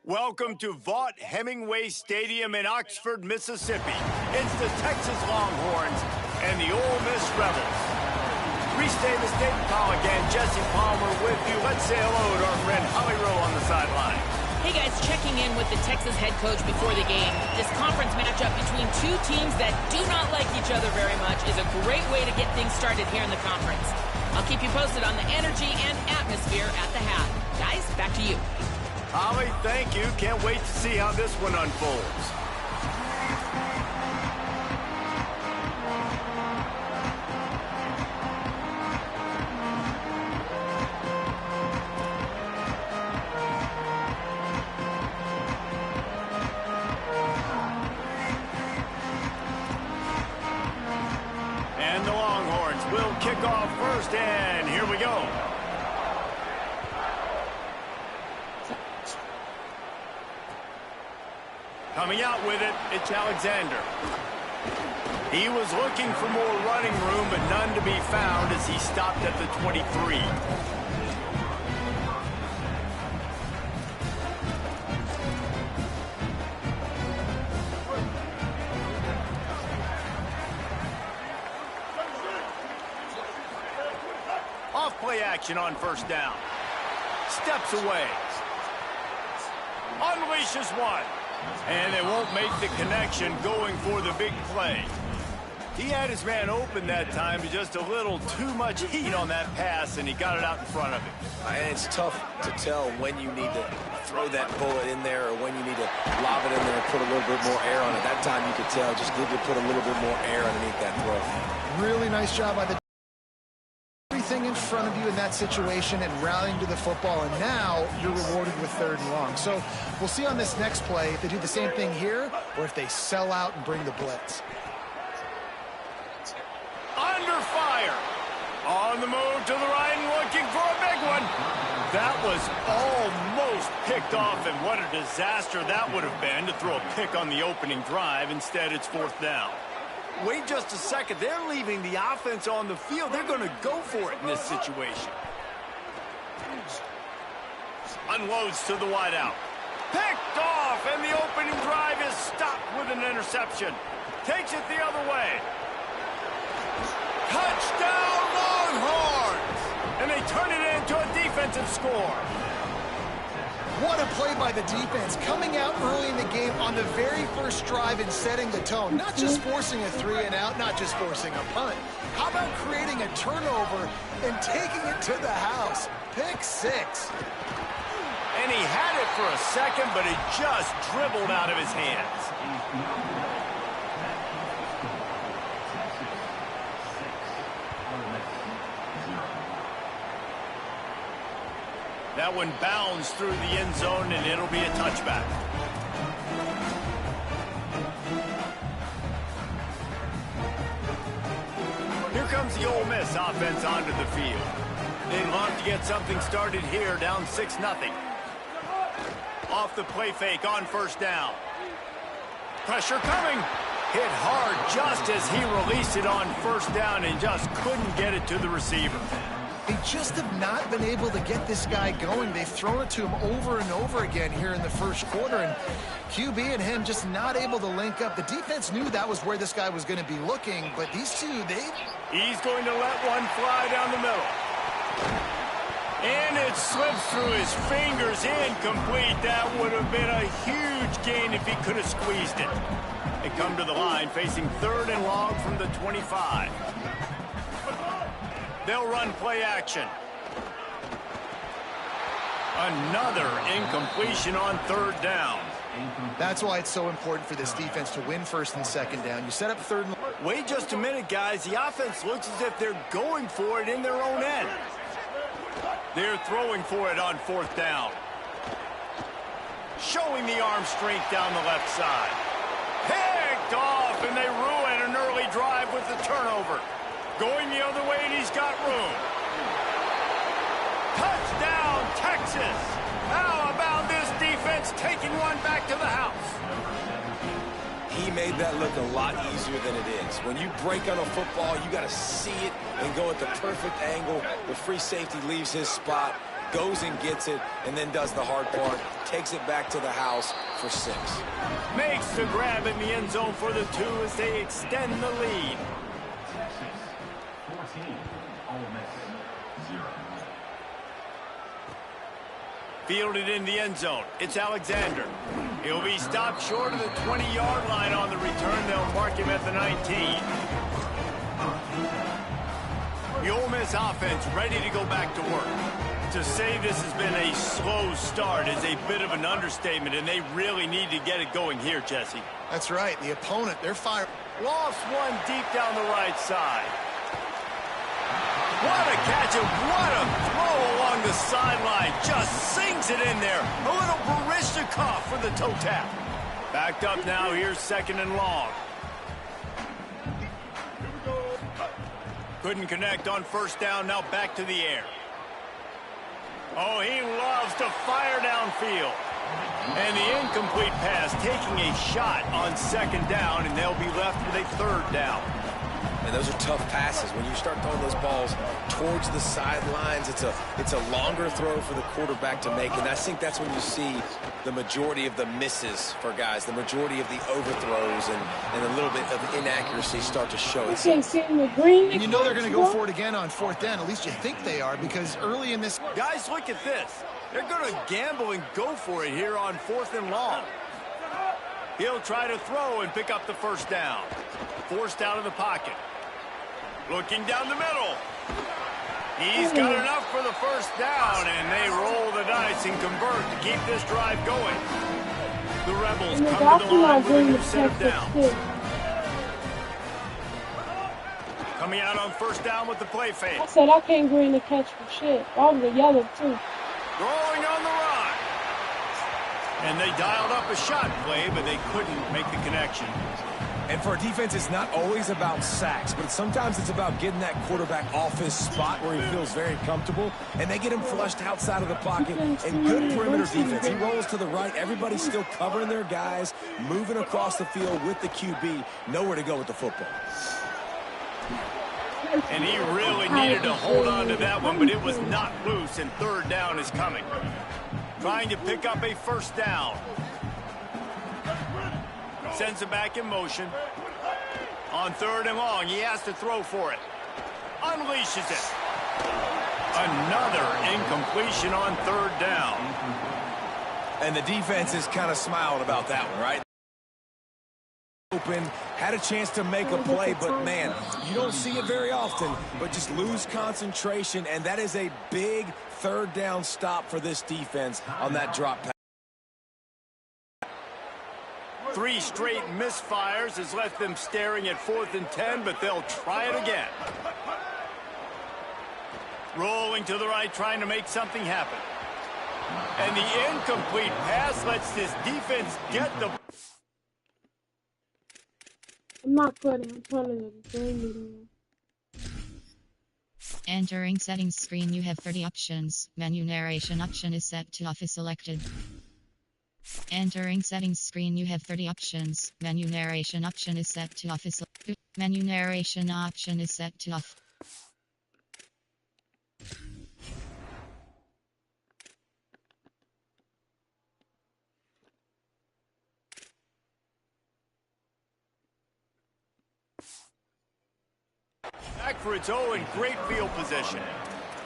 Welcome to Vaught-Hemingway Stadium in Oxford, Mississippi. It's the Texas Longhorns and the Ole Miss Rebels. Reese Davis, Dayton Pollock, and Jesse Palmer with you. Let's say hello to our friend Holly Rowe on the sideline. Hey guys, checking in with the Texas head coach before the game. This conference matchup between two teams that do not like each other very much is a great way to get things started here in the conference. I'll keep you posted on the energy and atmosphere at the half. Guys, back to you. Holly, thank you. Can't wait to see how this one unfolds. And the Longhorns will kick off first, and here we go. Coming out with it, it's Alexander. He was looking for more running room, but none to be found as he stopped at the 23. Off play action on first down. Steps away. Unleashes one. And they won't make the connection going for the big play. He had his man open that time, but just a little too much heat on that pass, and he got it out in front of him. And it's tough to tell when you need to throw that bullet in there or when you need to lob it in there and put a little bit more air on it. That time you could tell, just need to put a little bit more air underneath that throw. Really nice job by the everything in front of you in that situation and rallying to the football, and now you're rewarded with 3rd and long. So we'll see on this next play if they do the same thing here or if they sell out and bring the blitz. Under fire. On the move to the right and looking for a big one. That was almost picked off, and what a disaster that would have been to throw a pick on the opening drive. Instead, it's 4th down. Wait just a second. They're leaving the offense on the field. They're going to go for it in this situation. Unloads to the wideout. Picked off, and the opening drive is stopped with an interception. Takes it the other way. Touchdown, Longhorns! And they turn it into a defensive score. What a play by the defense, coming out early in the game on the very first drive and setting the tone. Not just forcing a 3-and-out, not just forcing a punt. How about creating a turnover and taking it to the house? Pick 6. And he had it for a second, but it just dribbled out of his hands. That one bounds through the end zone, and it'll be a touchback. Here comes the Ole Miss offense onto the field. They'd love to get something started here, down 6-0. Off the play fake on first down. Pressure coming. Hit hard just as he released it on first down and just couldn't get it to the receiver. They just have not been able to get this guy going. They've thrown it to him over and over again here in the first quarter, and QB and him just not able to link up. The defense knew that was where this guy was going to be looking, but these two, He's going to let one fly down the middle. And it slips through his fingers, incomplete. That would have been a huge gain if he could have squeezed it. They come to the line facing 3rd and long from the 25. They'll run play action. Another incompletion on 3rd down. That's why it's so important for this defense to win 1st and 2nd down. You set up 3rd and... Wait just a minute, guys. The offense looks as if they're going for it in their own end. They're throwing for it on 4th down. Showing the arm strength down the left side. Picked off, and they ruin an early drive with the turnover. Going the other way, and he's got room. Touchdown, Texas! How about this defense taking one back to the house? He made that look a lot easier than it is. When you break on a football, you got to see it and go at the perfect angle. The free safety leaves his spot, goes and gets it, and then does the hard part, takes it back to the house for 6. Makes the grab in the end zone for the 2 as they extend the lead. Fielded in the end zone. It's Alexander. He'll be stopped short of the 20-yard line on the return. They'll mark him at the 19. The Ole Miss offense ready to go back to work. To say this has been a slow start is a bit of an understatement, and they really need to get it going here, Jesse. That's right. The opponent, they're fired. Lost one deep down the right side. What a catch and what a throw along the sideline. Just sings it in there. A little Baryshnikov for the toe tap. Backed up now. Here's 2nd and long. Couldn't connect on 1st down. Now back to the air. Oh, he loves to fire downfield. And the incomplete pass taking a shot on 2nd down, and they'll be left with a 3rd down. And those are tough passes. When you start throwing those balls towards the sidelines, it's a longer throw for the quarterback to make. And I think that's when you see the majority of the misses for guys, the majority of the overthrows and a little bit of inaccuracy start to show itself. And you know they're going to go for it again on 4th down. At least you think they are, because early in this... Guys, look at this. They're going to gamble and go for it here on 4th and long. He'll try to throw and pick up the 1st down. Forced out of the pocket. Looking down the middle. He's got enough for the 1st down, and they roll the dice and convert to keep this drive going. The Rebels come to the line with a new set of downs. Coming out on 1st down with the play fake. I said I can't green the catch for shit. I was a yellow too. Rolling on the run. And they dialed up a shot play, but they couldn't make the connection. And for a defense, it's not always about sacks, but sometimes it's about getting that quarterback off his spot where he feels very comfortable, and they get him flushed outside of the pocket. And good perimeter defense. He rolls to the right. Everybody's still covering their guys, moving across the field with the QB. Nowhere to go with the football. And he really needed to hold on to that one, but it was not loose, and 3rd down is coming. Trying to pick up a 1st down. Sends it back in motion. On 3rd and long, he has to throw for it. Unleashes it. Another incompletion on 3rd down. And the defense is kind of smiled about that one, right? Open, had a chance to make a play, but man, you don't see it very often, but just lose concentration, and that is a big 3rd down stop for this defense on that drop pass. 3 straight misfires has left them staring at 4th and 10, but they'll try it again. Rolling to the right, trying to make something happen. And the incomplete pass lets this defense get the... I'm not putting. I'm trying to green it. Entering settings screen, you have 30 options. Menu narration option is set to office selected. Entering settings screen, you have 30 options. Menu narration option is set to off. Menu narration option is set to off. Back for its own great field position.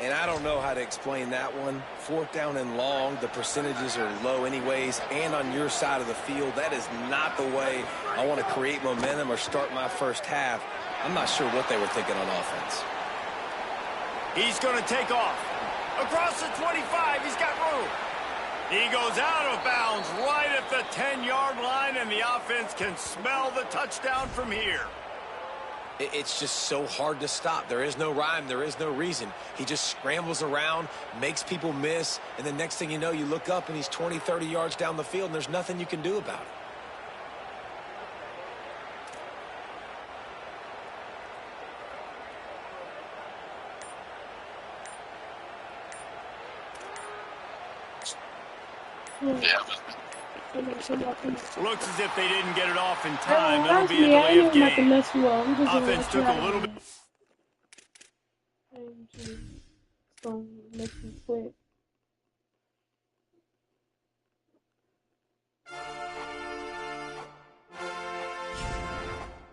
And I don't know how to explain that one. 4th down and long, the percentages are low anyways, and on your side of the field, that is not the way I want to create momentum or start my first half. I'm not sure what they were thinking on offense. He's going to take off. Across the 25, he's got room. He goes out of bounds right at the 10-yard line, and the offense can smell the touchdown from here. It's just so hard to stop. There is no rhyme. There is no reason. He just scrambles around, makes people miss, and the next thing you know, you look up and he's 20, 30 yards down the field, and there's nothing you can do about it. Looks as if they didn't get it off in time. That'll be a delay of game. Offense took a little bit. Gonna make me quit.